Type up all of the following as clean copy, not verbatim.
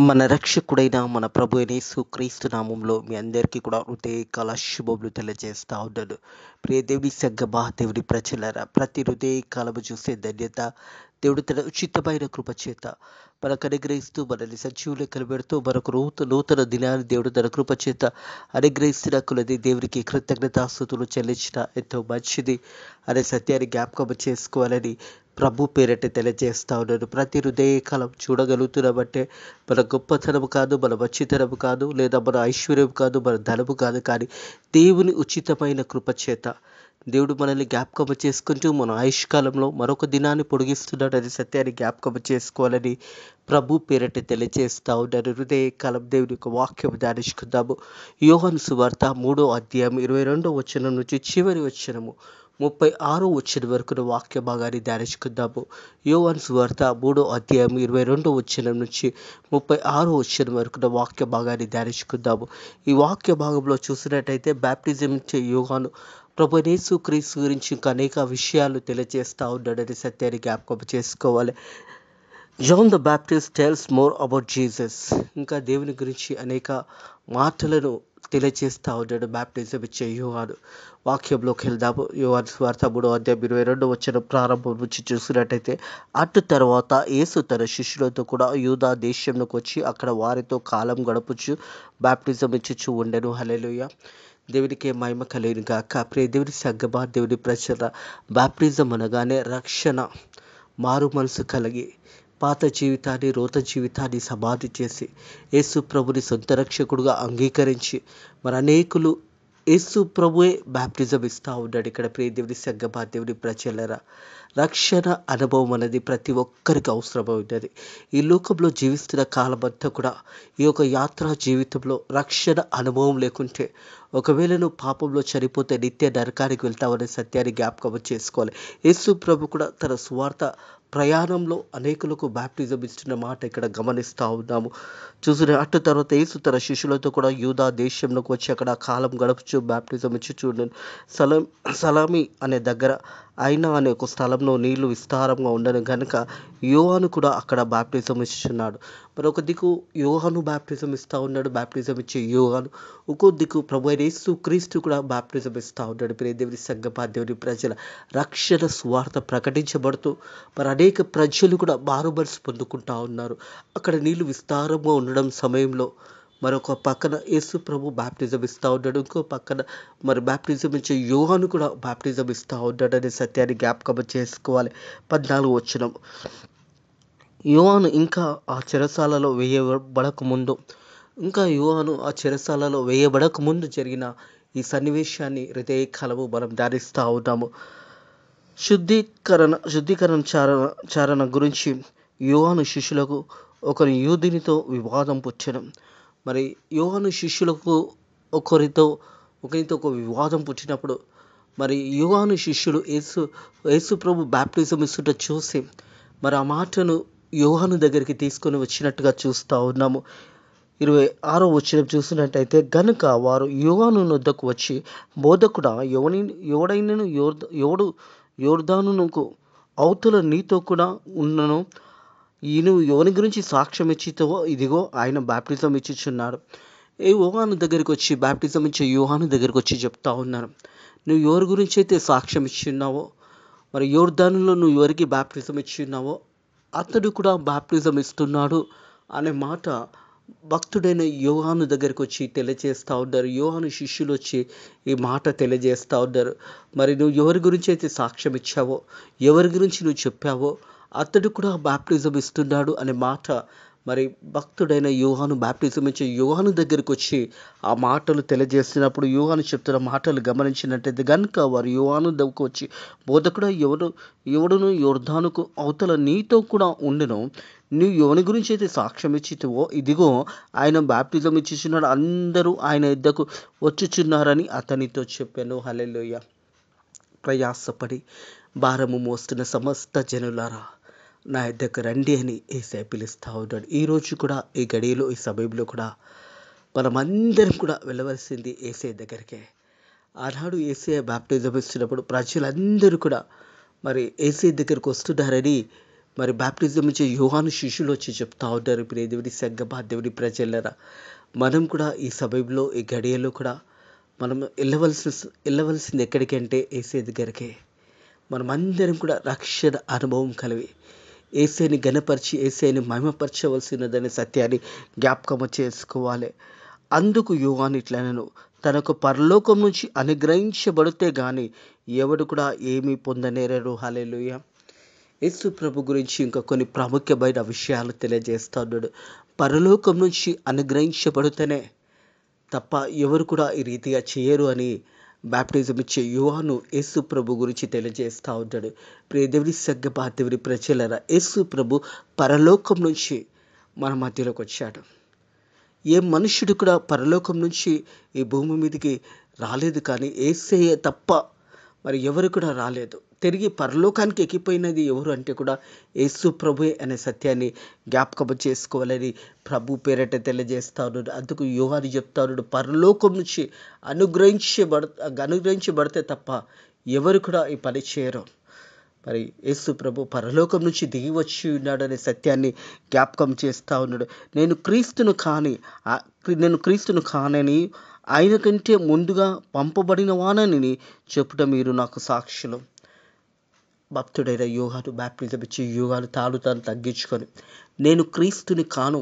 మన రక్షకుడైన మన ప్రభు అయిన యేసుక్రీస్తు నామంలో మీ అందరికీ కూడా హృదయకాల శుభములు తెలియజేస్తా ఉన్నాను. ప్రియ దేవుని సంగమా, దేవుని ప్రజలారా, ప్రతి హృదయకాలము చూసే ధన్యత దేవుడు తన ఉచితమైన కృప చేత మనకు అనుగ్రహిస్తూ మనల్ని సజీవులు కలబెడుతూ మనకు నూతన దినాన్ని దేవుడు తన కృప చేత అనుగ్రహిస్తున్న కొలది దేవునికి కృతజ్ఞతాస్తుతులు చెల్లించిన ఎంతో మంచిది అనే సత్యాన్ని జ్ఞాపకం చేసుకోవాలని ప్రభు పేరట తెలియజేస్తా ఉన్నాను. ప్రతి హృదయకాలం చూడగలుగుతున్నామంటే మన గొప్పతనము కాదు, మన మంచితనము కాదు, లేదా మన ఐశ్వర్యం కాదు, మన ధనము కాదు, కానీ దేవుని ఉచితమైన కృప చేత దేవుడు మనల్ని జ్ఞాపకం చేసుకుంటూ మన ఆయుష్కాలంలో మరొక దినాన్ని పొడిగిస్తున్నాడు అనే సత్యాన్ని జ్ఞాపకం చేసుకోవాలని ప్రభు పేరట తెలియజేస్తా ఉన్నాను. హృదయకాలం దేవుని యొక్క వాక్యం ధ్యానించుకుందాము. యోహాను సువార్త 3వ అధ్యాయం 22వ వచనం నుంచి చివరి వచనము 36వ వచనం వరకు వాక్య భాగాన్ని ధ్యానించుకుందాము. యోహాను సువార్త 3వ అధ్యాయం 22వ వచనం నుంచి 36వ వచనం వరకు వాక్య భాగాన్ని ధ్యానించుకుందాము. ఈ వాక్య భాగంలో చూసినట్టయితే బ్యాప్టిజం ఇచ్చే యోహాను ప్రభు యేసుక్రీస్తు గురించి ఇంకా అనేక విషయాలు తెలియజేస్తూ ఉన్నాడని సత్యాన్ని జ్ఞాపకం చేసుకోవాలి. John the Baptist tells more about Jesus. ఇంకా దేవుని గురించి అనేక మాటలను తెలియజేస్తూ ఉన్నాడు బ్యాప్టిజం ఇచ్చే యోహాను. వాక్యంలోకి వెళ్దాము. యోహాను సువార్త 3వ అధ్యాయం 22వ వచనం ప్రారంభం నుంచి చూసినట్టయితే, అటు తర్వాత యేసు తన శిష్యులతో కూడా యూదా దేశంలోకి వచ్చి అక్కడ వారితో కాలం గడుపుచు బ్యాప్టిజం ఇచ్చుచు ఉండెను. హల్లెలూయా. దేవునికి మహిమ కలిగిన గాక. ప్రియ దేవుని సంగమా, దేవుని ప్రజల, బ్యాప్టిజం అనగానే రక్షణ, మారు మనసు కలిగి పాత జీవితాన్ని, రోత జీవితాన్ని సమాధి చేసి యేసు ప్రభుని సొంత రక్షకుడుగా అంగీకరించి మరి అనేకులు యేసు ప్రభువే బ్యాప్టిజం ఇస్తూ ఉన్నాడు. ఇక్కడ ప్రియ దేవుని సంగమా, దేవుని ప్రజలరా, రక్షణ అనుభవం అనేది ప్రతి ఒక్కరికి అవసరమవుతుంది. ఈ లోకంలో జీవిస్తున్న కాలమంతా కూడా ఈ యొక్క యాత్రా జీవితంలో రక్షణ అనుభవం లేకుంటే ఒకవేళ నువ్వు పాపంలో చనిపోతే నిత్య నరకానికి వెళ్తావనే సత్యాన్ని జ్ఞాపకం చేసుకోవాలి. యేసు ప్రభు కూడా తన సువార్త ప్రయాణంలో అనేకులకు బ్యాప్టిజం ఇస్తున్న మాట ఇక్కడ గమనిస్తూ ఉన్నాము. చూసిన అటు తర్వాత యేసు తన శిష్యులతో కూడా యూదా దేశంలోకి వచ్చి అక్కడ కాలం గడుపుచు బ్యాప్టిజం ఇచ్చి చూడండి. సలామి అనే దగ్గర అయినా అనే ఒక స్థలంలో నీళ్లు విస్తారంగా ఉండను కనుక యోహాను కూడా అక్కడ బ్యాప్టిజం ఇస్తున్నాడు. మరొక దిక్కు యోహాను బ్యాప్టిజం ఇస్తూ ఉన్నాడు. బ్యాప్టిజం ఇచ్చే యోహాను ఇంకో దిక్కు ప్రభు అయిన యేసుక్రీస్తు కూడా బ్యాప్టిజం ఇస్తూ ఉన్నాడు. ప్రియ దేవుని సంగమా, దేవుని ప్రజల, రక్షణ సువార్త ప్రకటించబడుతూ మరి అనేక ప్రజలు కూడా మారు మనసు పొందుకుంటా ఉన్నారు. అక్కడ నీళ్లు విస్తారంగా ఉండడం సమయంలో మరొక పక్కన యేసు ప్రభు బ్యాప్టిజం ఇస్తూ ఉన్నాడు. ఇంకో పక్కన మరి బ్యాప్టిజం ఇచ్చే యోహాను కూడా బ్యాప్టిజం ఇస్తూ ఉన్నాడు అనే సత్యాన్ని జ్ఞాపకం చేసుకోవాలి. 14వ వచనం, యోహాను ఇంకా ఆ చెరసాలలో వేయబడక ముందు జరిగిన ఈ సన్నివేశాన్ని హృదయకాలము మనం ధ్యానిస్తూ ఉన్నాము. శుద్ధీకరణ చారణ గురించి యోహాను శిష్యులకు ఒకరి యూదునితో వివాదం పుట్టడం. మరి యోహాను శిష్యులకు ఒకరితో ఒక వివాదం పుట్టినప్పుడు మరి యోహాను శిష్యుడు యేసు ప్రభు బ్యాప్టిజం ఇస్తుంట చూసి మరి ఆ మాటను యోహాను దగ్గరికి తీసుకొని వచ్చినట్టుగా చూస్తూ ఉన్నాము. 26వ వచనం చూసినట్టయితే, గనుక వారు యోహాను వద్దకు వచ్చి, బోధకుడా, ఎవడు యోర్దానుకు అవతల నీతో కూడా ఉన్నను, నువ్వు ఎవరి గురించి సాక్ష్యం ఇచ్చితావో ఇదిగో ఆయన బ్యాప్టిజం ఇచ్చిచున్నాడు. యోహాను దగ్గరికి వచ్చి, బ్యాప్టిజం ఇచ్చే యోహాను దగ్గరికి వచ్చి చెప్తా ఉన్నాను, నువ్వు ఎవరి గురించి అయితే సాక్ష్యం ఇచ్చిన్నావో, మరి యోర్దానులో నువ్వు ఎవరికి బ్యాప్టిజం ఇచ్చిన్నావో అతడు కూడా బ్యాప్టిజం ఇస్తున్నాడు అనే మాట భక్తుడైన యోహాను దగ్గరికి వచ్చి తెలియజేస్తూ ఉన్నారు. యోహాను శిష్యులు వచ్చి ఈ మాట తెలియజేస్తూ ఉన్నారు. మరి నువ్వు ఎవరి గురించి అయితే సాక్ష్యం ఇచ్చావో, ఎవరి గురించి నువ్వు చెప్పావో అతడు కూడా బ్యాప్టిజం ఇస్తున్నాడు అనే మాట మరి భక్తుడైన యోహాను, బ్యాప్టిజం ఇచ్చే యోహాను దగ్గరికి వచ్చి ఆ మాటలు తెలియజేస్తున్నప్పుడు యోహాను చెప్తున్న మాటలు గమనించినట్టయితే, కనుక వారు యోహాను దగ్గరకు వచ్చి, బోధకుడా, ఎవడును యోర్దానుకు అవతల నీతో కూడా ఉండెను, నువ్వు ఎవరి గురించి అయితే సాక్ష్యం ఇచ్చితివో ఇదిగో ఆయన బ్యాప్టిజం ఇచ్చిచున్నాడు, అందరూ ఆయన యుద్ధకు వచ్చుచున్నారని అతనితో చెప్పాను. హల్లెలూయా. ప్రయాసపడి భారము మోస్తున్న సమస్త జనులారా, నా యుద్ధకు రండి అని యేసయ్య పిలుస్తూ ఉన్నాడు. ఈరోజు కూడా, ఈ గడియలో, ఈ సమయంలో కూడా మనమందరం కూడా వెళ్ళవలసింది యేసయ్య దగ్గరికే. ఆనాడు యేసయ్య బ్యాప్టిజం ఇస్తున్నప్పుడు ప్రజలందరూ కూడా మరి యేసయ్య దగ్గరకు వస్తున్నారని మరి బాప్టిజం ఇచ్చే యోహాను శిష్యులు వచ్చి చెప్తా ఉంటారు, ప్రియ దేవుని సంగమా, దేవుని ప్రజలరా, మనం కూడా ఈ సమయంలో ఈ గడియలో కూడా మనం వెళ్ళవలసింది ఎక్కడికంటే యేసే దగ్గరికే. మనమందరం కూడా రక్షణ అనుభవం కలిగి యేసేని ఘనపరిచి యేసేని మహిమపరచవలసినదనే సత్యాన్ని జ్ఞాపకము చేసుకోవాలి. అందుకు యోహాను ఇట్లనెను, తనకు పరలోకం నుంచి అనుగ్రహించబడితే గాని ఎవడు కూడా ఏమీ పొందనేరడు. హల్లెలూయా. యేసు ప్రభు గురించి ఇంకా కొన్ని ప్రాముఖ్యమైన విషయాలు తెలియజేస్తా ఉన్నాడు. పరలోకం నుంచి అనుగ్రహించబడితేనే తప్ప ఎవరు కూడా ఈ రీతిగా చేయరు అని బాప్టిజం ఇచ్చే యోహాను యేసు ప్రభు గురించి తెలియజేస్తూ ఉంటాడు. ప్రియ దేవుని సంగమా, దేవుని ప్రజలరా, యేసు ప్రభు పరలోకం నుంచి మన మధ్యలోకి వచ్చాడు. ఏ మనుష్యుడు కూడా పరలోకం నుంచి ఈ భూమి మీదకి రాలేదు, కానీ యేసయ్య తప్ప మరి ఎవరు కూడా రాలేదు. తిరిగి పరలోకానికి ఎక్కిపోయినది ఎవరు అంటే కూడా యేసు ప్రభువే అనే సత్యాన్ని జ్ఞాపకం చేసుకోవాలని ప్రభు పేరట తెలియజేస్తా ఉన్నాడు. అందుకు యోహాను చెప్తా ఉన్నాడు, పరలోకం నుంచి అనుగ్రహించబడితే తప్ప ఎవరు కూడా ఈ పని చేయరు. మరి యేసు ప్రభు పరలోకం నుంచి దిగి వచ్చి ఉన్నాడనే సత్యాన్ని జ్ఞాపకం చేస్తూ ఉన్నాడు. నేను క్రీస్తును కానని ఆయన కంటే ముందుగా పంపబడిన వానని చెప్పుట మీరు నాకు సాక్షులు. భక్తుడైన యోహాను, బాప్టిజం ఇచ్చే యోహాను తాను తగ్గించుకొని, నేను క్రీస్తుని కాను,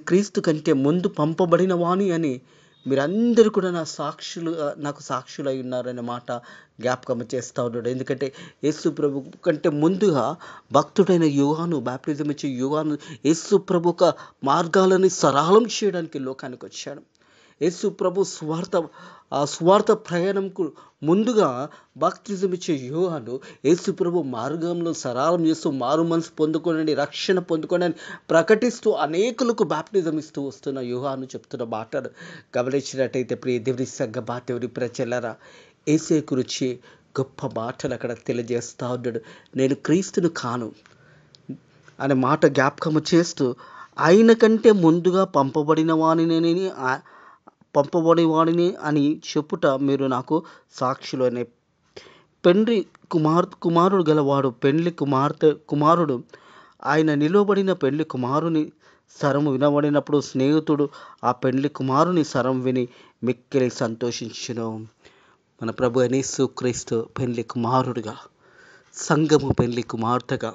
క్రీస్తు కంటే ముందు పంపబడిన వాణి అని మీరందరూ కూడా నాకు సాక్షులై ఉన్నారనే మాట జ్ఞాపకం చేస్తూ ఉన్నాడు. ఎందుకంటే యేసు ప్రభు కంటే ముందుగా భక్తుడైన యోహాను, బాప్టిజం ఇచ్చే యోహాను యేసు ప్రభు ఒక మార్గాలని సరళం చేయడానికి లోకానికి వచ్చాడు. యేసు ప్రభు స్వార్థ ప్రయాణంకు ముందుగా బాప్టిజం ఇచ్చే యోహాను యేసు ప్రభు మార్గంలో సరళం చేస్తూ మారు మనసు పొందుకోనండి, రక్షణ పొందుకోనని ప్రకటిస్తూ అనేకులకు బాప్టిజం ఇస్తూ వస్తున్న యోహాను చెప్తున్న మాటను గమనించినట్టయితే, ప్రియ దేవుని సంగమా, దేవుని ప్రజలరా, యేసే గురించి గొప్ప మాటలు అక్కడ తెలియజేస్తూ ఉన్నాడు. నేను క్రీస్తును కాను అనే మాట జ్ఞాపకము చేస్తూ, ఆయన కంటే ముందుగా పంపబడిన వాడిని అని చెప్పుట మీరు నాకు సాక్షులు అనే పెండ్లి కుమారుడు గలవాడు కుమారుడు ఆయన నిలువబడిన పెండ్లి కుమారుని స్వరము వినబడినప్పుడు స్నేహితుడు ఆ పెండ్లి కుమారుని స్వరం విని మిక్కిలి సంతోషించును. మన ప్రభు యేసు క్రీస్తు పెండ్లి కుమారుడుగా, సంఘము పెండ్లి కుమార్తెగా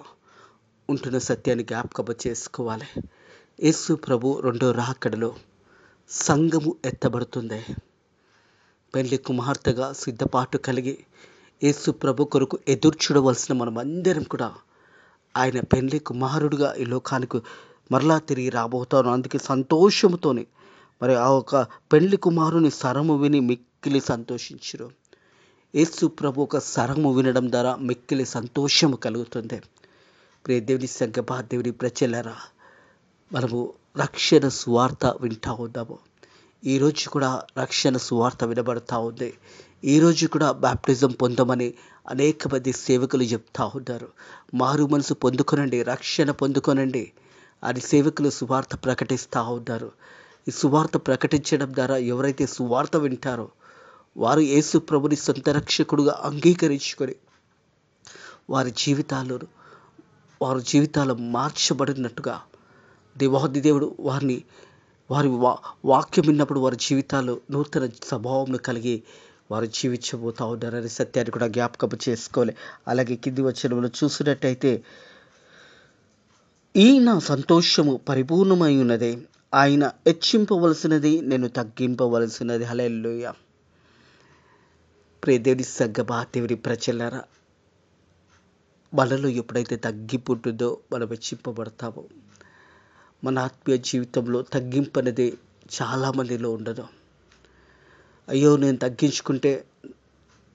ఉంటున్న సత్యాన్ని జ్ఞాపకం చేసుకోవాలి. యేసు ప్రభు రెండో రాకడలో సంఘము ఎత్తబడుతుంది. పెళ్లి కుమార్తెగా సిద్ధపాటు కలిగి యేసు ప్రభు కొరకు ఎదురు చూడవలసిన మనం అందరం కూడా ఆయన పెళ్లి కుమారుడుగా ఈ లోకానికి మరలా తిరిగి రాబోతాను. అందుకే సంతోషముతోని మరి ఆ ఒక పెళ్లి కుమారుని స్వరము విని మిక్కిలి సంతోషించురు. యేసు ప్రభు ఒక స్వరము వినడం ద్వారా మిక్కిలి సంతోషము కలుగుతుంది. ప్రియ దేవుని సంగమా, దేవుని ప్రజలరా, మనము రక్షణ సువార్త వింటూ ఉన్నాము. ఈరోజు కూడా రక్షణ సువార్త వినబడతా ఉంది. ఈరోజు కూడా బాప్టిజం పొందమని అనేక మంది సేవకులు చెప్తా ఉన్నారు. మారు మనసు పొందుకొనండి, రక్షణ పొందుకొనండి అని సేవకులు సువార్త ప్రకటిస్తూ ఉన్నారు. ఈ సువార్త ప్రకటించడం ద్వారా ఎవరైతే సువార్త వింటారో వారు యేసు ప్రభుని సొంత రక్షకుడుగా అంగీకరించుకొని వారి జీవితాలు మార్చబడినట్టుగా దేవాది దేవుడు వారి వాక్యం విన్నప్పుడు వారి జీవితాలు నూతన స్వభావం కలిగి వారు జీవించబోతూ ఉన్నారనే సత్యాన్ని కూడా జ్ఞాపకం చేసుకోవాలి. అలాగే కింది వచనంలో చూసినట్టయితే, ఈయన సంతోషము పరిపూర్ణమై ఉన్నదే, ఆయన హెచ్చింపవలసినది, నేను తగ్గింపవలసినది. హల్లెలూయా. ప్రియ దేవుని సంగమా, దేవుని ప్రజలారా, మనలో ఎప్పుడైతే తగ్గింపు ఉంటుందో మనం హెచ్చింపబడతామో. మన ఆత్మీయ జీవితంలో తగ్గింపు అనేది చాలామందిలో ఉండదు. అయ్యో నేను తగ్గించుకుంటే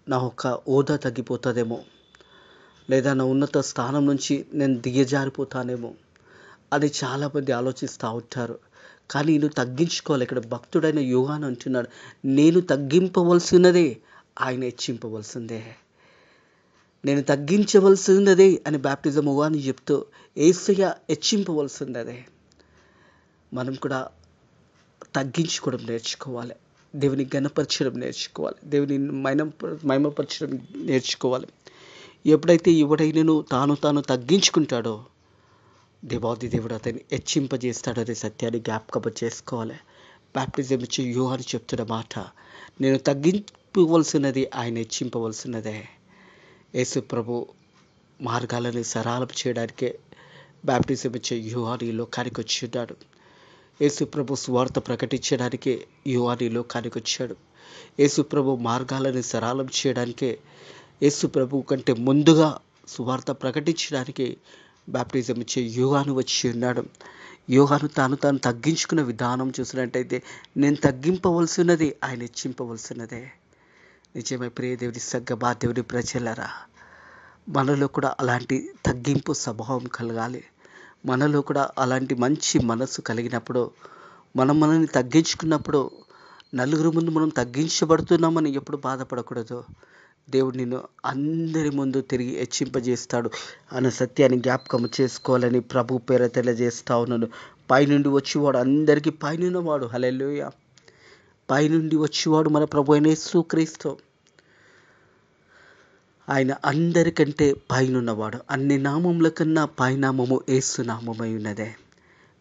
నా ఒక హోదా తగ్గిపోతుందేమో, లేదా నా ఉన్నత స్థానం నుంచి నేను దిగజారిపోతానేమో అని చాలామంది ఆలోచిస్తూ ఉంటారు. కానీ నేను తగ్గించుకోవాలి. ఇక్కడ భక్తుడైన యోహాను అంటున్నాడు, నేను తగ్గింపవలసినదే, ఆయన హెచ్చింపవలసిందే. నేను తగ్గించవలసినదే అని బాప్టిజం యోహాను చెప్తూ యేసయ్య హెచ్చింపవలసినదే. మనం కూడా తగ్గించుకోవడం నేర్చుకోవాలి. దేవుని ఘనపరచడం నేర్చుకోవాలి. దేవుని మహిమపరచడం నేర్చుకోవాలి. ఎప్పుడైతే ఎవడైనను తాను తగ్గించుకుంటాడో దేవాది దేవుడు అతన్ని హెచ్చింపజేస్తాడనే సత్యాన్ని జ్ఞాపకం చేసుకోవాలి. బాప్టిజం ఇచ్చే యోహాను చెప్తున్న మాట, నేను తగ్గింపవలసినది, ఆయన హెచ్చింపవలసినదే. యేసు ప్రభు మార్గాలను సరళం చేయడానికే బాప్టిజం ఇచ్చే యోహాను ఈ లోకానికి వచ్చి ఉన్నాడు. యేసు ప్రభు సువార్త ప్రకటించడానికే యోహాను ఈ లోకానికి వచ్చాడు. యేసు ప్రభు మార్గాలను సరళం చేయడానికే, యేసు ప్రభు కంటే ముందుగా సువార్త ప్రకటించడానికి బాప్టిజం ఇచ్చే యోహాను వచ్చి ఉన్నాడు. యోహాను తాను తగ్గించుకున్న విధానం చూసినట్టయితే, నేను తగ్గింపవలసినది, ఆయన హెచ్చింపవలసినదే. నిజమే ప్రియ దేవుని సంగమా, దేవుని ప్రజలరా, మనలో కూడా అలాంటి తగ్గింపు స్వభావం కలగాలి. మనలో కూడా అలాంటి మంచి మనసు కలిగినప్పుడు, మనల్ని తగ్గించుకున్నప్పుడు, నలుగురు ముందు మనం తగ్గించబడుతున్నామని ఎప్పుడు బాధపడకూడదు. దేవుడు నిన్ను అందరి ముందు తిరిగి హెచ్చింపజేస్తాడు అన్న సత్యాన్ని జ్ఞాపకం చేసుకోవాలని ప్రభు పేర తెలియజేస్తా ఉన్నాను. పైనుండి వచ్చేవాడు అందరికీ పైనున్నవాడు. హల్లెలూయా. పైనుండి వచ్చేవాడు మన ప్రభు అయిన యేసుక్రీస్తు. ఆయన అందరికంటే పైనున్నవాడు. అన్ని నామముల కన్నా పైనామము యేసు నామమై ఉన్నదే.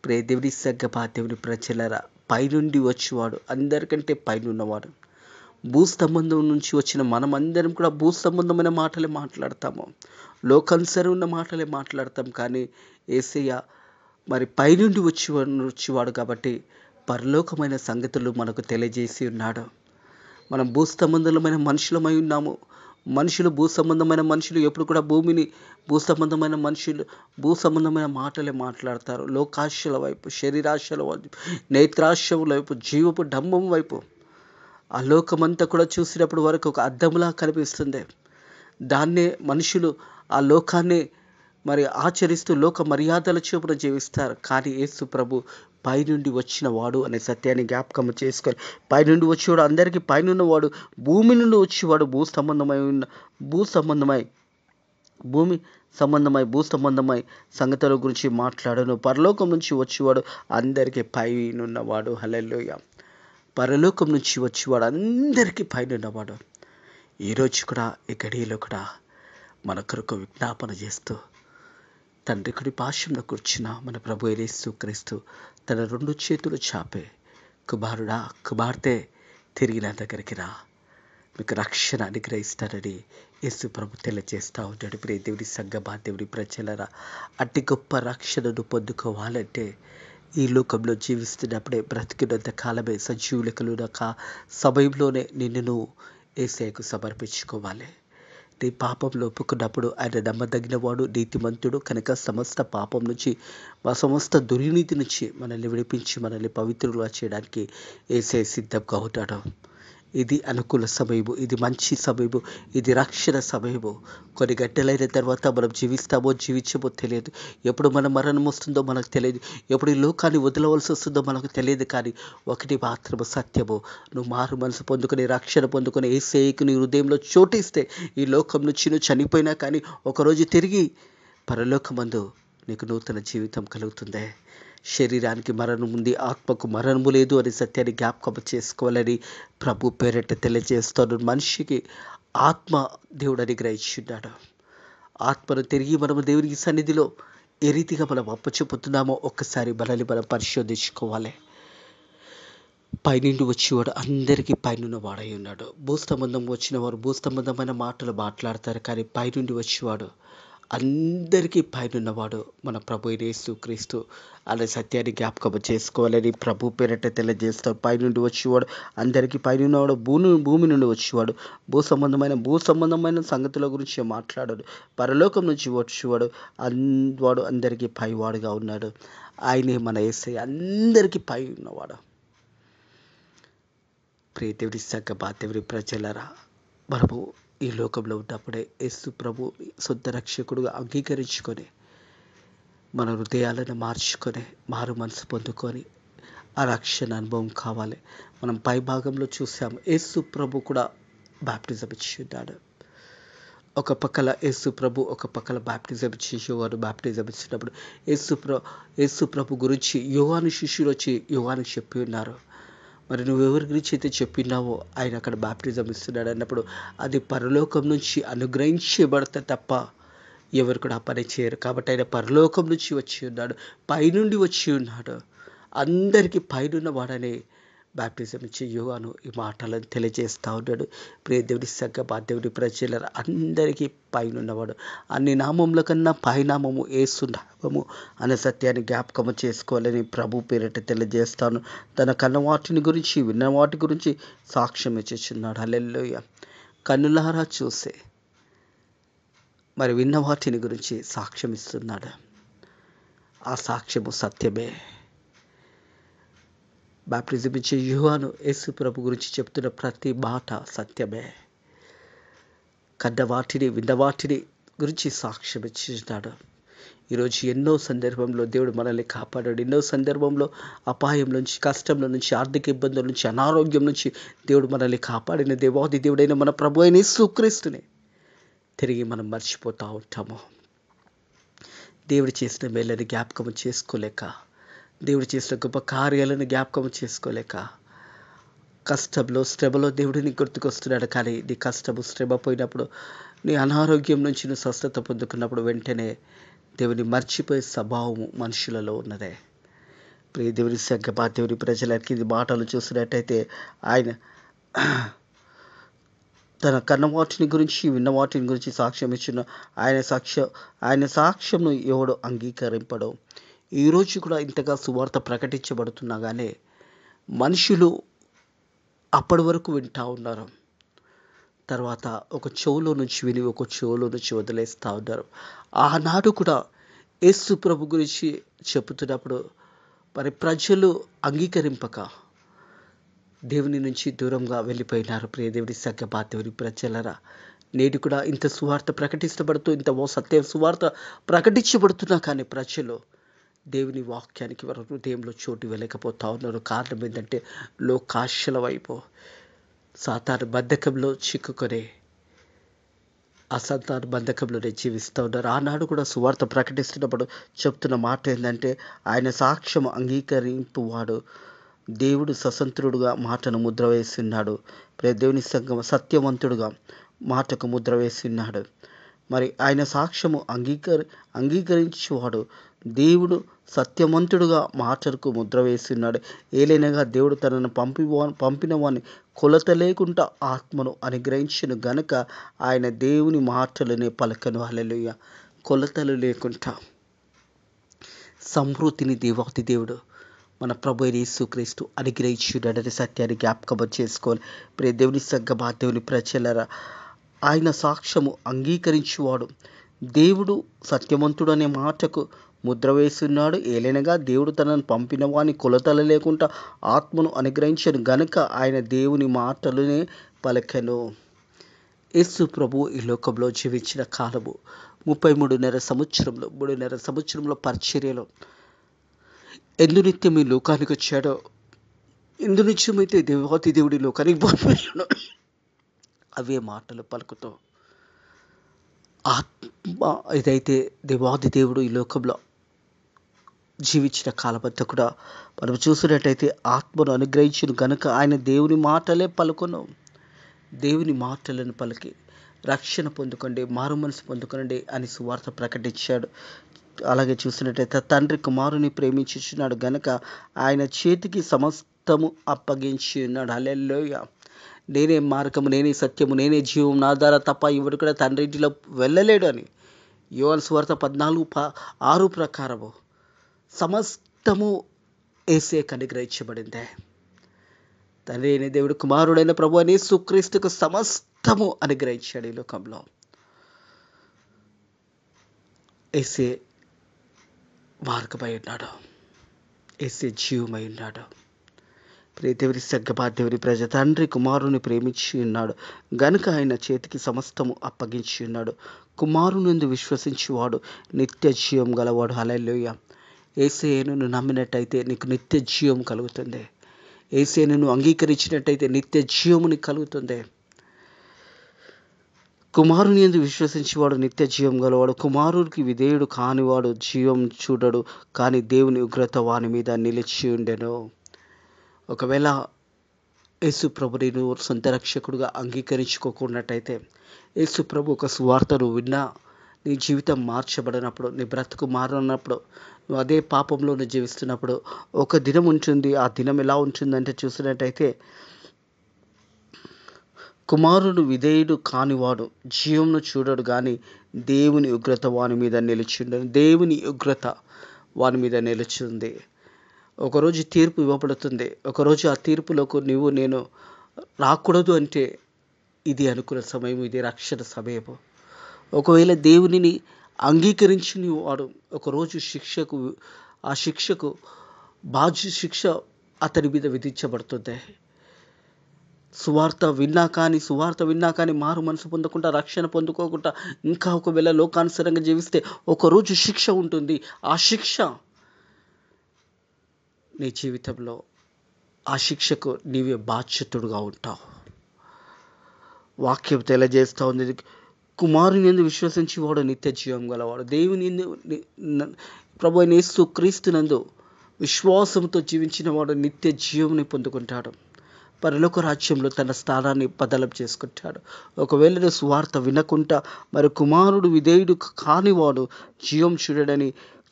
ప్రియ దేవుని సంగమా, దేవుని ప్రజలరా, పైనుండి వచ్చేవాడు అందరికంటే పైనున్నవాడు. భూసంబంధం నుంచి వచ్చిన మనమందరం కూడా భూసంబంధమైన మాటలే మాట్లాడతాము, లోకానుసారం ఉన్న మాటలే మాట్లాడతాం. కానీ యేసయ్య మరి పైనుండి వచ్చేవాడు కాబట్టి పరలోకమైన సంగతులు మనకు తెలియజేసి ఉన్నాడు. మనం భూసంబంధమైన మనుషులమై ఉన్నాము. భూసంబంధమైన మనుషులు ఎప్పుడు కూడా భూసంబంధమైన మాటలే మాట్లాడతారు. లోకాశల వైపు, శరీరాశల వైపు, నేత్రాశల వైపు, జీవపు డంబం వైపు, ఆ లోకమంతా కూడా చూసినప్పుడు వరకు ఒక అద్దంలా కనిపిస్తుంది. దాన్నే మనుషులు ఆ లోకాన్ని మరి ఆచరిస్తూ లోక మర్యాదల చొప్పున జీవిస్తారు. కానీ యేసు ప్రభు పైనుండి వచ్చిన వాడు అనే సత్యాన్ని జ్ఞాపకం చేసుకోవాలి. పైనుండి వచ్చేవాడు అందరికీ పైనున్నవాడు. భూమి నుండి వచ్చేవాడు భూ సంబంధమై సంగతుల గురించి మాట్లాడను. పరలోకం నుంచి వచ్చేవాడు అందరికీ పైనున్నవాడు. హల్లెలూయా. పరలోకం నుంచి వచ్చేవాడు అందరికీ పైనున్నవాడు. ఈరోజు కూడా ఈ గడియలో కూడా మన కొరకు విజ్ఞాపన చేస్తూ తండ్రి కుడి పార్శ్వంలో కూర్చున్న మన ప్రభు యేసుక్రీస్తు తన 2 చేతులు చాపే, కుమారుడా, కుమార్తె, తిరిగి నా దగ్గరికి రా, మీకు రక్షణ అనుగ్రహిస్తానని యేసు ప్రభు తెలియజేస్తూ ఉంటాడు. ప్రియ దేవుని సంగమా, దేవుని ప్రజలరా, అట్టి గొప్ప రక్షణను పొందుకోవాలంటే ఈ లోకంలో జీవిస్తున్నప్పుడే, బ్రతికినంత కాలమే, సజీవులకులునక సమయంలోనే నిన్ను నువ్వు యేసయ్యకు సమర్పించుకోవాలి. నీ పాపంలో ఒప్పుకున్నప్పుడు ఆయన నమ్మదగిన వాడు, నీతిమంతుడు కనుక సమస్త పాపం నుంచి, సమస్త దుర్నీతి నుంచి మనల్ని విడిపించి మనల్ని పవిత్రులుగా చేయడానికి యేసయ్య సిద్ధంగా ఉంటాడు. ఇది అనుకూల సమయము, ఇది మంచి సమయము, ఇది రక్షణ సమయము. కొన్ని గంటలైన తర్వాత మనం జీవిస్తామో జీవించమో తెలియదు. ఎప్పుడు మన మరణం వస్తుందో మనకు తెలియదు. ఎప్పుడు ఈ లోకాన్ని వదలవలసి వస్తుందో మనకు తెలియదు. కానీ ఒకటి మాత్రము సత్యము, నువ్వు మారు మనసు పొందుకొని రక్షణ పొందుకొని యేసయ్యకు నీ హృదయంలో చోటిస్తే ఈ లోకం నుంచి నువ్వు చనిపోయినా కానీ ఒకరోజు తిరిగి పరలోకమందు నీకు నూతన జీవితం కలుగుతుంది. శరీరానికి మరణం ఉంది, ఆత్మకు మరణము లేదు అనే సత్యాన్ని జ్ఞాపకం చేసుకోవాలని ప్రభు పేరట తెలియజేస్తాడు. మనిషికి ఆత్మ దేవుడు అనుగ్రహించున్నాడు. ఆత్మను తిరిగి మనము దేవునికి సన్నిధిలో ఏ రీతిగా మనం అప్పచెప్పుతున్నామో ఒక్కసారి మనల్ని మనం పరిశోధించుకోవాలి. పైనుండి వచ్చేవాడు అందరికీ పైనున్న వాడై ఉన్నాడు. భూసంబంధం వచ్చిన వారు భూసంబంధమైన మాటలు మాట్లాడతారు. కానీ పైనుండి వచ్చేవాడు అందరికీ పైనున్నవాడు మన ప్రభు యేసుక్రీస్తు అనే సత్యాన్ని జ్ఞాపకం చేసుకోవాలని ప్రభు పేరట తెలియజేస్తాడు. పైనుండి వచ్చేవాడు అందరికీ పైనున్నవాడు, భూమి నుండి వచ్చేవాడు భూసంబంధమైన సంగతుల గురించి మాట్లాడాడు. పరలోకం నుంచి వచ్చేవాడు వాడు అందరికీ పైవాడుగా ఉన్నాడు. ఆయనే మన యేసయ్య, అందరికీ పై ఉన్నవాడు. ప్రియ దేవుని సంగమా, దేవుని ప్రజలరా, మనము ఈ లోకంలో ఉన్నప్పుడే యేసు ప్రభు సొంత రక్షకుడుగా అంగీకరించుకొని మన హృదయాలను మార్చుకొని మారు మనసు పొందుకొని ఆ రక్షణ అనుభవం కావాలి. మనం పై భాగంలో చూసాము, యేసు ప్రభు కూడా బాప్టిజం ఇచ్చి ఉన్నాడు. ఒక పక్కల యేసు ప్రభు, ఒక పక్కల బాప్టిజం ఇచ్చేవారు. బాప్టిజం ఇచ్చినప్పుడు యేసు ప్రభు గురించి యోహాను శిష్యులు వచ్చి యోహానుకు చెప్పి ఉన్నారు. మరి నువ్వెవరి గురించి అయితే చెప్పినావో ఆయన అక్కడ బాప్టిజం ఇస్తున్నాడు అన్నప్పుడు అది పరలోకం నుంచి అనుగ్రహించబడతా తప్ప ఎవరు కూడా ఆ పని చేయరు. కాబట్టి ఆయన పరలోకం నుంచి వచ్చి ఉన్నాడు, పైనుండి వచ్చి ఉన్నాడు. అందరికీ పైనున్న వాడనే బాప్టిజం ఇచ్చే యోహాను ఈ మాటలను తెలియజేస్తూ ఉన్నాడు. ప్రియ దేవుడి సంగమా, దేవుడి ప్రజల అందరికీ పైనున్నవాడు. అన్ని నామముల కన్నా పైనామము యేసు నామము అనే సత్యాన్ని జ్ఞాపకము చేసుకోవాలని ప్రభు పేరిట తెలియజేస్తాను. తన కన్న వాటిని గురించి, విన్న వాటి గురించి సాక్ష్యం ఇచ్చుచున్నాడు. హల్లెలూయా. కన్నులారా చూసే మరి విన్న వాటిని గురించి సాక్ష్యం ఇస్తున్నాడు. ఆ సాక్ష్యము సత్యమే. బాప్టిజం ఇచ్చే యోహాను యేసు ప్రభు గురించి చెప్తున్న ప్రతి మాట సత్యమే. కన్న వాటిని, విన్న వాటిని గురించి సాక్ష్యం ఇచ్చినాడు. ఈరోజు ఎన్నో సందర్భంలో దేవుడు మనల్ని కాపాడాడు. ఎన్నో సందర్భంలో అపాయం నుంచి, కష్టంలో నుంచి, ఆర్థిక ఇబ్బందుల నుంచి, అనారోగ్యం నుంచి దేవుడు మనల్ని కాపాడిన దేవాది దేవుడైన మన ప్రభు అయిన యేసుక్రీస్తుని తిరిగి మనం మర్చిపోతూ ఉంటాము. దేవుడు చేసిన మేలని జ్ఞాపకం చేసుకోలేక, దేవుడు చేసిన గొప్ప కార్యాలను జ్ఞాపకం చేసుకోలేక, కష్టంలో, శ్రమలో దేవుడిని గుర్తుకొస్తున్నాడు. కానీ నీ కష్టము, శ్రమ పోయినప్పుడు, నీ అనారోగ్యం నుంచి నువ్వు స్వస్థత పొందుకున్నప్పుడు వెంటనే దేవుని మర్చిపోయే స్వభావము మనుషులలో ఉన్నదే. ప్రియ దేవుని సంగమా, దేవుని ప్రజలకి ఇది మాటలు చూసినట్టయితే ఆయన తన కన్న వాటిని గురించి, విన్న వాటిని గురించి సాక్ష్యం ఇచ్చిన ఆయన సాక్ష్యంను ఎవడు అంగీకరింపడో. ఈరోజు కూడా ఇంతగా సువార్త ప్రకటించబడుతున్నా కానీ మనుషులు అప్పటి వరకు వింటూ ఉన్నారు. తర్వాత ఒక చెవులో నుంచి విని ఒక చెవులో నుంచి వదిలేస్తూ ఉన్నారు. ఆనాడు కూడా యేసు ప్రభు గురించి చెబుతున్నప్పుడు మరి ప్రజలు అంగీకరింపక దేవుని నుంచి దూరంగా వెళ్ళిపోయినారు. ప్రియ దేవుడి సంగమా, దేవుని ప్రజలరా, నేడు కూడా ఇంత సువార్త ప్రకటించబడుతూ, ఇంత సత్య సువార్త ప్రకటించబడుతున్నా కానీ ప్రజలు దేవుని వాక్యానికి వారి హృదయంలో చోటు వెళ్ళకపోతా ఉన్నారు. కారణం ఏంటంటే లోకాశల వైపు, సాతాను బంధకంలో చిక్కుకొని ఆ సంతాన బంధకంలోనే జీవిస్తూ ఉన్నారు. ఆనాడు కూడా సువార్త ప్రకటిస్తున్నప్పుడు చెప్తున్న మాట ఏంటంటే ఆయన సాక్ష్యం అంగీకరింపువాడు దేవుడు స్వతంత్రుడుగా మాటను ముద్ర వేస్తున్నాడు. దేవుని సంఘం సత్యవంతుడుగా మాటకు ముద్ర వేస్తున్నాడు. మరి ఆయన సాక్ష్యము అంగీకరించేవాడు దేవుడు సత్యవంతుడుగా మాటకు ముద్ర వేస్తున్నాడు. ఏలైనగా దేవుడు తనను పంపిన వాని కొలత లేకుండా ఆత్మను అనుగ్రహించును గనుక ఆయన దేవుని మాటలనే పలకను. హల్లెలూయా. కొలతలు లేకుండా సమృద్ధిని దేవాతి దేవుడు మన ప్రభు అయిన యేసుక్రీస్తు అనుగ్రహించుడనే సత్యాన్ని జ్ఞాపకం చేసుకోవాలి. ప్రియ దేవుని సంగమా, దేవుని ప్రజలరా, ఆయన సాక్ష్యము అంగీకరించువాడు దేవుడు సత్యవంతుడు అనే మాటకు ముద్ర వేస్తున్నాడు. ఏలైనగా దేవుడు తనను పంపిన వాని కొలతలు లేకుండా ఆత్మను అనుగ్రహించను గనుక ఆయన దేవుని మాటలనే పలకెను. యేసు ప్రభు ఈ లోకంలో జీవించిన కాలము 33.5 సంవత్సరంలో, 3.5 సంవత్సరంలో పరిచర్యలో ఎందు నిత్యం ఈ లోకానికి వచ్చాడో, ఎందు నిత్యమైతే దేవాతి దేవుడి లోకానికి పంపించాడో అవే మాటలు పలుకుతూ ఆత్మ ఏదైతే దేవాది దేవుడు ఈ లోకంలో జీవించిన కాలమంతా కూడా మనం చూసినట్టయితే ఆత్మను అనుగ్రహించును కనుక ఆయన దేవుని మాటలే పలుకును. దేవుని మాటలను పలికి రక్షణ పొందుకోండి, మారు మనసు పొందుకోండి అని సువార్త ప్రకటించాడు. అలాగే చూసినట్టయితే తండ్రి కుమారుని ప్రేమించుచున్నాడు గనక ఆయన చేతికి సమస్తము అప్పగించి ఉన్నాడు. హల్లెలూయా. నేనే మార్గము, నేనే సత్యము, నేనే జీవం, నా ద్వారా తప్ప ఎవడు కూడా తండ్రి ఇంటిలో వెళ్ళలేడు అని యోహాను సువార్త 14:6 ప్రకారము సమస్తము యేసుకు అనుగ్రహించబడిందే. తండ్రి అయిన దేవుడు కుమారుడైన ప్రభు అని యేసుక్రీస్తుకు సమస్తము అనుగ్రహించాడు. ఈ లోకంలో యేసే మార్గమై ఉన్నాడు, యేసే జీవమై ఉన్నాడు. ప్రియ దేవుని సంగమా, దేవుని ప్రజ తండ్రి కుమారుని ప్రేమించి ఉన్నాడు గనుక ఆయన చేతికి సమస్తము అప్పగించి ఉన్నాడు. కుమారునందు విశ్వసించేవాడు నిత్య జీవం గలవాడు. హల్లెలూయా. యేసయ్యను నువ్వు నమ్మినట్టయితే నీకు నిత్య జీవం కలుగుతుంది. యేసయ్యను నువ్వు అంగీకరించినట్టయితే నిత్య జీవము నీకు కలుగుతుంది. కుమారుని యందు విశ్వసించేవాడు నిత్య జీవం గలవాడు. కుమారుడికి విధేయుడు కానివాడు జీవం చూడడు, కానీ దేవుని ఉగ్రత వాని మీద నిలిచి ఉండెను. ఒకవేళ యేసు ప్రభుని నువ్వు సొంత రక్షకుడుగా అంగీకరించుకోకున్నట్టయితే, యేసు ప్రభు ఒక సువార్తను విన్నా నీ జీవితం మార్చబడినప్పుడు, నీ బ్రతుకు మారనప్పుడు, నువ్వు అదే పాపంలో నువ్వు జీవిస్తున్నప్పుడు ఒక దినం ఉంటుంది. ఆ దినం ఎలా ఉంటుందంటే చూసినట్టయితే, కుమారుడు విధేయుడు కానివాడు జీవంను చూడడు కానీ దేవుని ఉగ్రత వాని మీద నిలిచిండను. దేవుని ఉగ్రత వాని మీద నిలిచింది. ఒకరోజు తీర్పు ఇవ్వబడుతుంది. ఒకరోజు ఆ తీర్పులోకి నేను రాకూడదు అంటే ఇది అనుకున్న సమయం, ఇది రక్షణ సమయము. ఒకవేళ దేవునిని అంగీకరించిన వాడు ఒకరోజు ఆ శిక్షకు శిక్ష అతని మీద విధించబడుతుంది. సువార్త విన్నా కానీ మారు మనసు పొందకుండా, రక్షణ పొందుకోకుండా, ఇంకా ఒకవేళ లోకానుసారంగా జీవిస్తే ఒకరోజు శిక్ష ఉంటుంది. ఆ శిక్ష నీ జీవితంలో, ఆ శిక్షకు నీవే బాధ్యతుడుగా ఉంటావు. వాక్యం తెలియజేస్తూ ఉంది, కుమారుని యందు విశ్వసించి వాడు నిత్య జీవం గలవాడు. దేవుని యందు ప్రభు అయిన యేసు క్రీస్తునందు విశ్వాసంతో జీవించిన వాడు నిత్య జీవంని పొందుకుంటాడు. పరలోక రాజ్యంలో తన స్థానాన్ని బదలం చేసుకుంటాడు. ఒకవేళ నువ్వు సువార్త వినకుండా మరి కుమారుడు విధేయుడు కానివాడు జీవం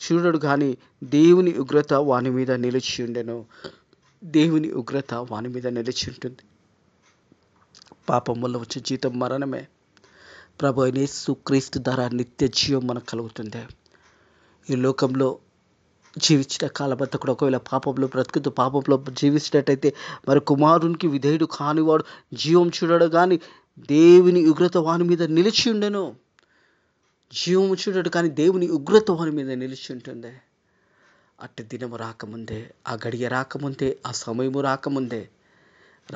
చూడడు కానీ దేవుని ఉగ్రత వాని మీద నిలిచి ఉండెను. దేవుని ఉగ్రత వాని మీద నిలిచి ఉంటుంది. పాపం వల్ల వచ్చే జీతం మరణమే. ప్రభు అయిన యేసు క్రీస్తు ద్వారా నిత్య జీవం మనకు కలుగుతుంది. ఈ లోకంలో జీవించిన కాలమంతా కూడా ఒకవేళ పాపంలో బ్రతుకుతూ పాపంలో జీవించినట్టయితే మరి కుమారునికి విధేయుడు కానివాడు జీవం చూడడు కానీ దేవుని ఉగ్రత వాని మీద నిలిచి ఉండెను. జీవము చూడడు కానీ దేవుని ఉగ్రత వాని మీద నిలిచి ఉంటుంది. అట్టి దినము రాకముందే, ఆ గడియ రాకముందే, ఆ సమయము రాకముందే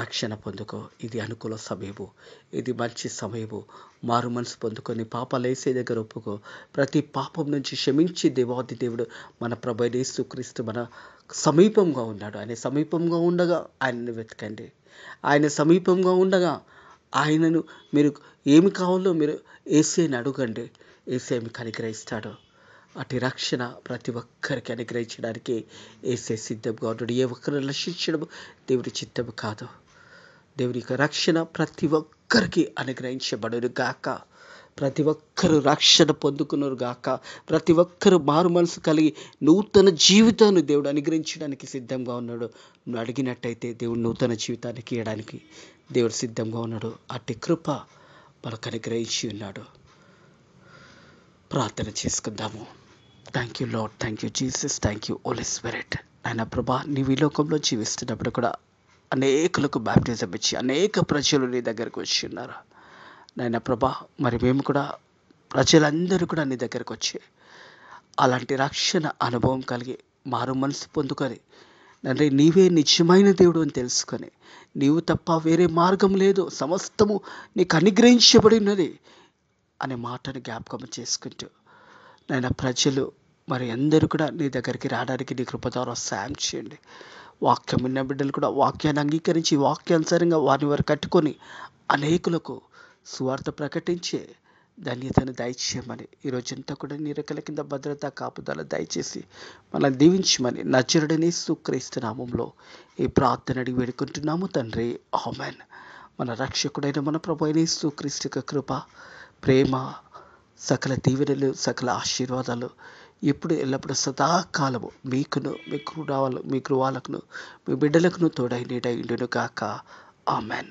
రక్షణ పొందుకో. ఇది అనుకూల సమయము, ఇది మంచి సమయము. మారు మనసు పొందుకొని పాపాలు వేసే దగ్గర ఒప్పుకో. ప్రతి పాపం నుంచి క్షమించి దేవాది దేవుడు మన ప్రభు అయిన యేసుక్రీస్తు మన సమీపంగా ఉన్నాడు. ఆయన సమీపంగా ఉండగా ఆయనను వెతకండి. ఆయన సమీపంగా ఉండగా ఆయనను మీరు ఏమి కావాలో మీరు యేసేని అడగండి. యేసే మీకు అనుగ్రహిస్తాడు. అటు రక్షణ ప్రతి ఒక్కరికి అనుగ్రహించడానికి యేసే సిద్ధంగా ఉన్నాడు. ఏ ఒక్కరు రక్షించడం దేవుడి చిత్తము కాదు. దేవుని యొక్క రక్షణ ప్రతి ఒక్కరికి అనుగ్రహించబడును గాక. ప్రతి ఒక్కరు రక్షణ పొందుకున్నారు గాక. ప్రతి ఒక్కరు మారు మనసు కలిగి నూతన జీవితాన్ని దేవుడు అనుగ్రహించడానికి సిద్ధంగా ఉన్నాడు. నువ్వు అడిగినట్టయితే దేవుడు నూతన జీవితానికి ఇవ్వడానికి దేవుడు సిద్ధంగా ఉన్నాడు. అట్టి కృప మనకు అనుగ్రహించి ఉన్నాడు. ప్రార్థన చేసుకుందాము. Thank you Lord, thank you Jesus, thank you Holy Spirit. ఆయన ప్రభా, నీవు ఈ లోకంలో జీవిస్తున్నప్పుడు కూడా అనేకులకు బాప్టిజం ఇచ్చి అనేక ప్రజలు నీ దగ్గరకు వచ్చి ఉన్నారు. నాయన ప్రభా, మరి మేము కూడా ప్రజలందరూ కూడా నీ దగ్గరకు వచ్చి అలాంటి రక్షణ అనుభవం కలిగి మారు మనసు పొందుకొని తండ్రి నీవే నిజమైన దేవుడు అని తెలుసుకొని నీవు తప్ప వేరే మార్గం లేదు, సమస్తము నీకు అనుగ్రహించబడి ఉన్నది అనే మాటను జ్ఞాపకం చేసుకుంటూ నాయన ప్రజలు మరి అందరూ కూడా నీ దగ్గరికి రావడానికి నీ కృప ద్వారా సాయం చేయండి. వాక్యం విన్న బిడ్డలు కూడా వాక్యాన్ని అంగీకరించి వాక్యానుసారంగా వారిని వారు కట్టుకొని అనేకులకు సువార్త ప్రకటించే ధన్యతను దయచేయమని ఈరోజంతా కూడా నీ రెక్కల కింద భద్రత కాపుదల దయచేసి మనల్ని దీవించమని నజరుడైన యేసుక్రీస్తు నామములో ఈ ప్రార్థన అడిగి వేడుకుంటున్నాము తండ్రి, ఆమేన్. మన రక్షకుడైన మన ప్రభు అయిన యేసుక్రీస్తు యొక్క కృప, ప్రేమ, సకల దీవెనలు, సకల ఆశీర్వాదాలు ఇప్పుడు ఎల్లప్పుడూ సదాకాలము మీకును, మీ గృహాలకును, మీ బిడ్డలకును తోడై నీడై ఉండును గాక. ఆమేన్.